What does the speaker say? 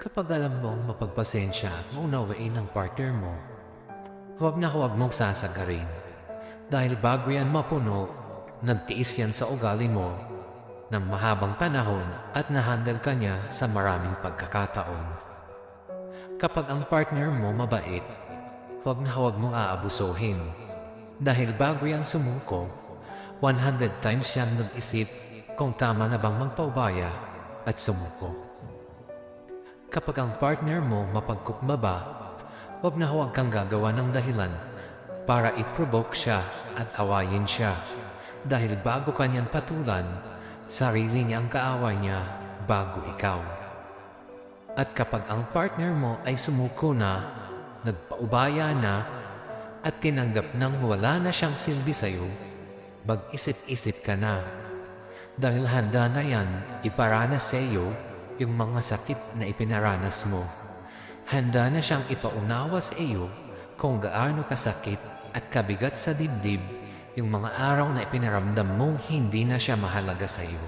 Kapag alam mong mapagpasensya at maunawain ang partner mo, huwag mong sasagarin. Dahil bago yan mapuno, nagtiis yan sa ugali mo ng mahabang panahon at nahandle ka niya sa maraming pagkakataon. Kapag ang partner mo mabait, huwag mong aabusuhin. Dahil bago yan sumuko, 100 times yan nag-isip kung tama na bang magpaubaya at sumuko. Kapag ang partner mo mapagkumbaba, huwag kang gagawa ng dahilan para i-provoke siya at awayin siya. Dahil bago kanyan patulan, sarili niya ang kaaway niya bago ikaw. At kapag ang partner mo ay sumuko na, nagpaubaya na, at tinanggap nang wala na siyang silbi sa'yo, mag-isip-isip ka na. Dahil handa na yan iparanas sa iyo yung mga sakit na ipinaranas mo. Handa na siyang ipaunawa sa iyo kung gaano kasakit at kabigat sa dibdib yung mga araw na ipinaramdam mong hindi na siya mahalaga sa iyo.